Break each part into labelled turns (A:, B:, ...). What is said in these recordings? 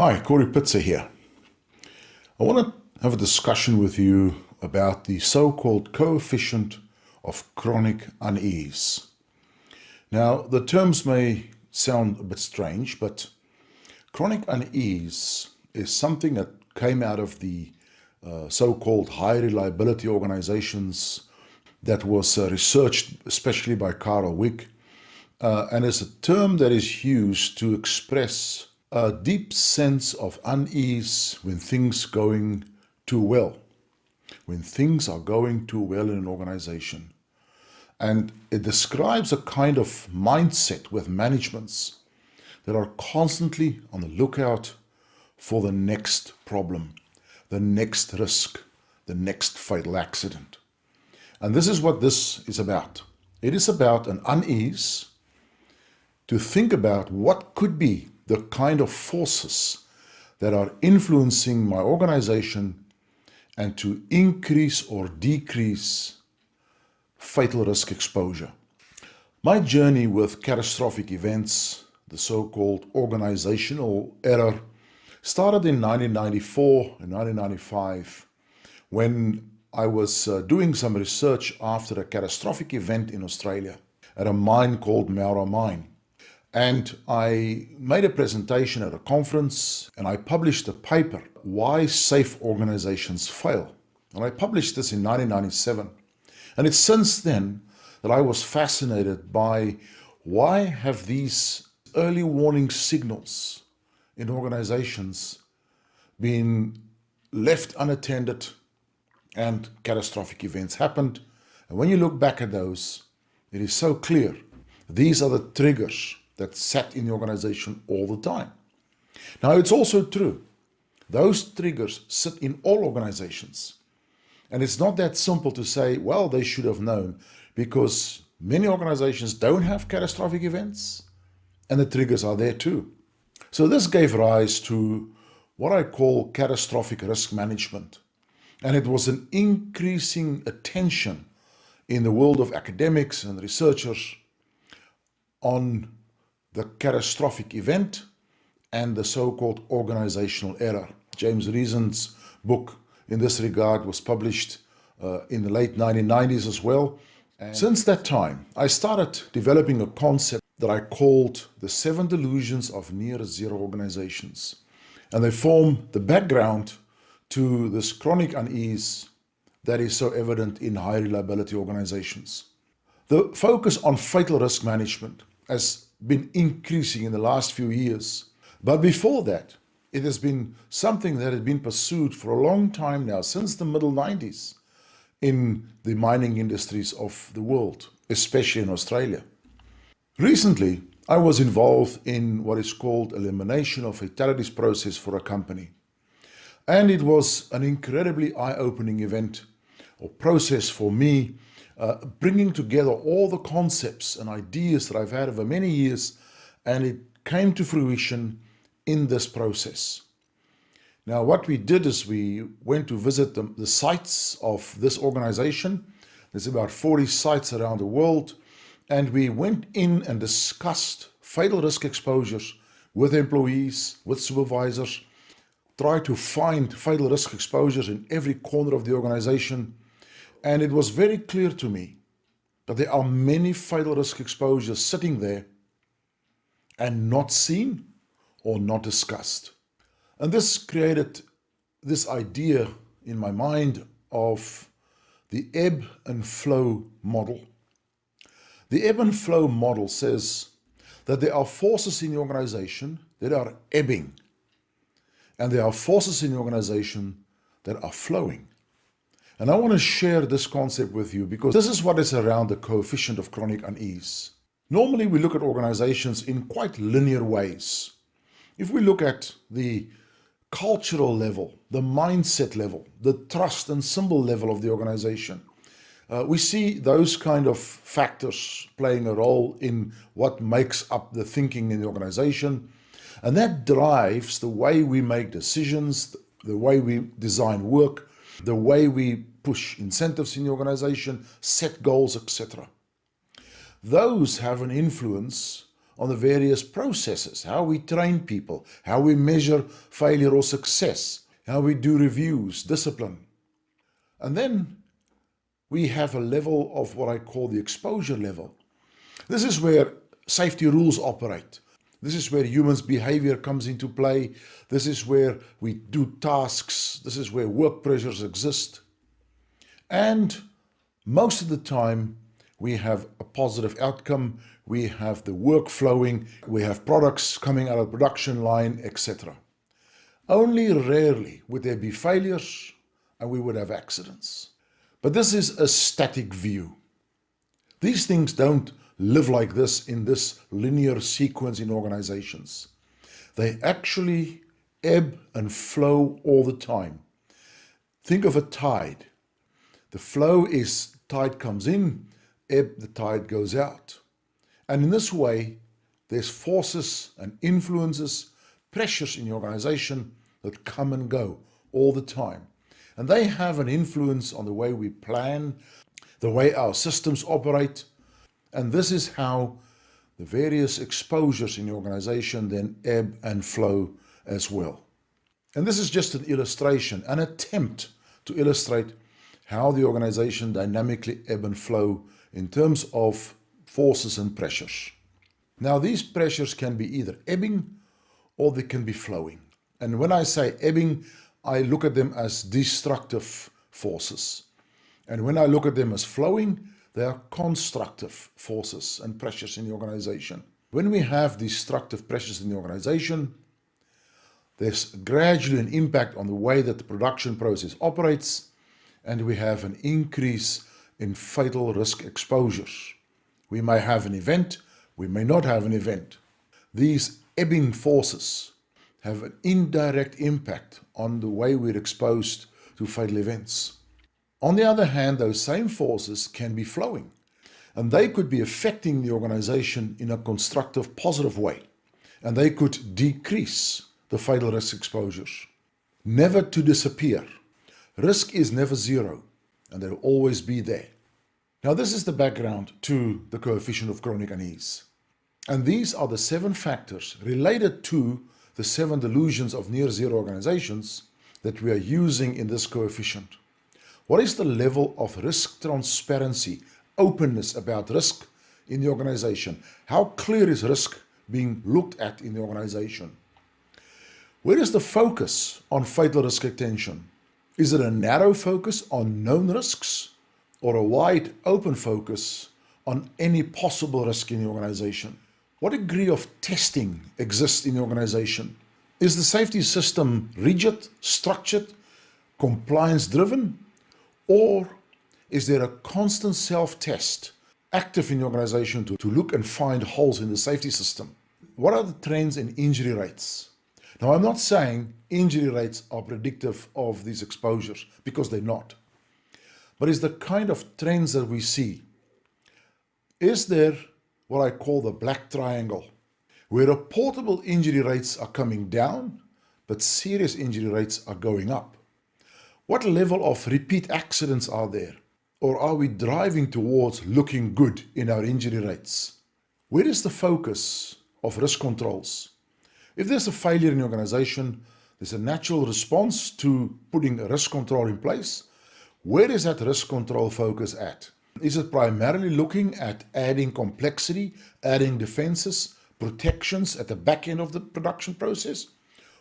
A: Hi, Corey Pitzer here. I want to have a discussion with you about the so-called coefficient of chronic unease. Now, the terms may sound a bit strange, but chronic unease is something that came out of the so-called high reliability organizations that was researched especially by Carl Wick, and is a term that is used to express a deep sense of unease when things going too well, when things are going too well in an organization. And it describes a kind of mindset with managements that are constantly on the lookout for the next problem, the next risk, the next fatal accident. And this is what this is about. It is about an unease to think about what could be the kind of forces that are influencing my organization and to increase or decrease fatal risk exposure. My journey with catastrophic events, the so-called organizational error, started in 1994 and 1995 when I was doing some research after a catastrophic event in Australia at a mine called Maura Mine. And I made a presentation at a conference and I published a paper, Why Safe Organizations Fail. And I published this in 1997. And it's since then that I was fascinated by why have these early warning signals in organizations been left unattended and catastrophic events happened. And when you look back at those, it is so clear. These are the triggers that sat in the organization all the time. Now, it's also true. Those triggers sit in all organizations. And it's not that simple to say, well, they should have known, because many organizations don't have catastrophic events, and the triggers are there too. So this gave rise to what I call catastrophic risk management. And it was an increasing attention in the world of academics and researchers on the catastrophic event and the so-called organizational error. James Reason's book in this regard was published in the late 1990s as well. And since that time, I started developing a concept that I called the 7 delusions of near-zero organizations. And they form the background to this chronic unease that is so evident in high reliability organizations. The focus on fatal risk management has been increasing in the last few years. But before that, it has been something that had been pursued for a long time now, since the middle 90s, in the mining industries of the world, especially in Australia. Recently, I was involved in what is called elimination of fatalities process for a company. And it was an incredibly eye-opening event or process for me, bringing together all the concepts and ideas that I've had over many years, and it came to fruition in this process. Now, what we did is we went to visit the sites of this organization. There's about 40 sites around the world, and we went in and discussed fatal risk exposures with employees, with supervisors, tried to find fatal risk exposures in every corner of the organization. And it was very clear to me that there are many fatal risk exposures sitting there and not seen or not discussed. And this created this idea in my mind of the ebb and flow model. The ebb and flow model says that there are forces in the organization that are ebbing, and there are forces in the organization that are flowing. And I want to share this concept with you because this is what is around the coefficient of chronic unease. Normally, we look at organizations in quite linear ways. If we look at the cultural level, the mindset level, the trust and symbol level of the organization, we see those kind of factors playing a role in what makes up the thinking in the organization. And that drives the way we make decisions, the way we design work, the way we push incentives in the organization, set goals, etc. Those have an influence on the various processes, how we train people, how we measure failure or success, how we do reviews, discipline. And then we have a level of what I call the exposure level. This is where safety rules operate. This is where humans' behavior comes into play. This is where we do tasks. This is where work pressures exist. And most of the time, we have a positive outcome. We have the work flowing. We have products coming out of the production line, etc. Only rarely would there be failures and we would have accidents. But this is a static view. These things don't live like this in this linear sequence in organizations. They actually ebb and flow all the time. Think of a tide. The flow is tide comes in, ebb, the tide goes out. And in this way, there's forces and influences, pressures in the organization that come and go all the time. And they have an influence on the way we plan, the way our systems operate. And this is how the various exposures in the organization then ebb and flow as well. And this is just an illustration, an attempt to illustrate how the organization dynamically ebb and flow in terms of forces and pressures. Now, these pressures can be either ebbing or they can be flowing. And when I say ebbing, I look at them as destructive forces. And when I look at them as flowing, they are constructive forces and pressures in the organization. When we have destructive pressures in the organization, there's gradually an impact on the way that the production process operates, and we have an increase in fatal risk exposures. We may have an event, we may not have an event. These ebbing forces have an indirect impact on the way we're exposed to fatal events. On the other hand, those same forces can be flowing, and they could be affecting the organization in a constructive, positive way, and they could decrease the fatal risk exposures. Never to disappear. Risk is never zero, and they'll always be there. Now, this is the background to the coefficient of chronic unease. And these are the 7 factors related to the 7 delusions of near-zero organizations that we are using in this coefficient. What is the level of risk transparency, openness about risk in the organization? How clear is risk being looked at in the organization? Where is the focus on fatal risk attention? Is it a narrow focus on known risks or a wide open focus on any possible risk in the organization? What degree of testing exists in the organization? Is the safety system rigid, structured, compliance-driven? Or is there a constant self-test active in the organization to look and find holes in the safety system? What are the trends in injury rates? Now, I'm not saying injury rates are predictive of these exposures, because they're not. But is the kind of trends that we see, is there what I call the black triangle, where reportable injury rates are coming down, but serious injury rates are going up? What level of repeat accidents are there? Or are we driving towards looking good in our injury rates? Where is the focus of risk controls? If there's a failure in the organization, there's a natural response to putting a risk control in place. Where is that risk control focus at? Is it primarily looking at adding complexity, adding defenses, protections at the back end of the production process?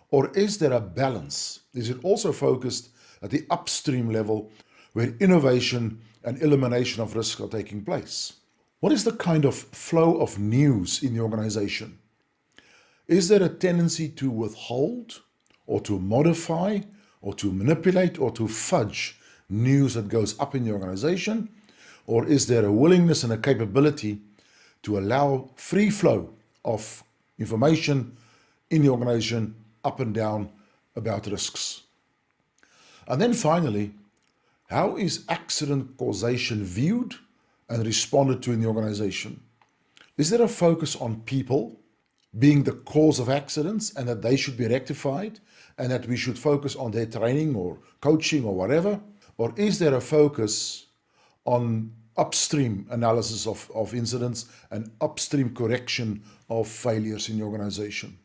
A: Or is there a balance? Is it also focused at the upstream level where innovation and elimination of risk are taking place? What is the kind of flow of news in the organization? Is there a tendency to withhold or to modify or to manipulate or to fudge news that goes up in the organization? Or is there a willingness and a capability to allow free flow of information in the organization up and down about risks? And then finally, how is accident causation viewed and responded to in the organization? Is there a focus on people being the cause of accidents and that they should be rectified and that we should focus on their training or coaching or whatever? Or is there a focus on upstream analysis of incidents and upstream correction of failures in the organization.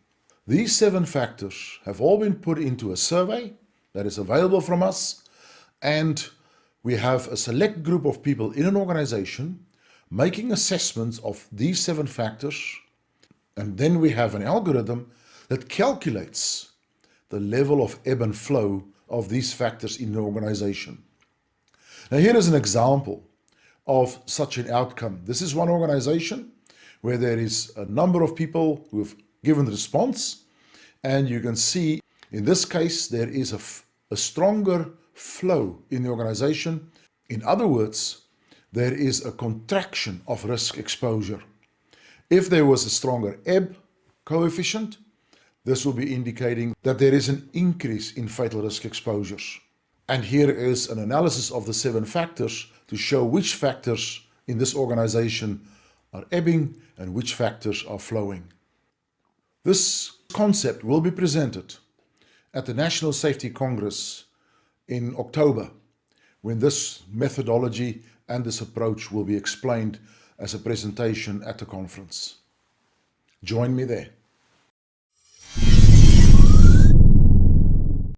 A: These 7 factors have all been put into a survey that is available from us, and we have a select group of people in an organization making assessments of these 7 factors, and then we have an algorithm that calculates the level of ebb and flow of these factors in the organization. Now here is an example of such an outcome. This is one organization where there is a number of people who have given the response, and you can see in this case there is a stronger flow in the organization. In other words, there is a contraction of risk exposure. If there was a stronger ebb coefficient, this will be indicating that there is an increase in fatal risk exposures. And here is an analysis of the 7 factors to show which factors in this organization are ebbing and which factors are flowing. This concept will be presented at the National Safety Congress in October, when this methodology and this approach will be explained as a presentation at the conference. Join me there.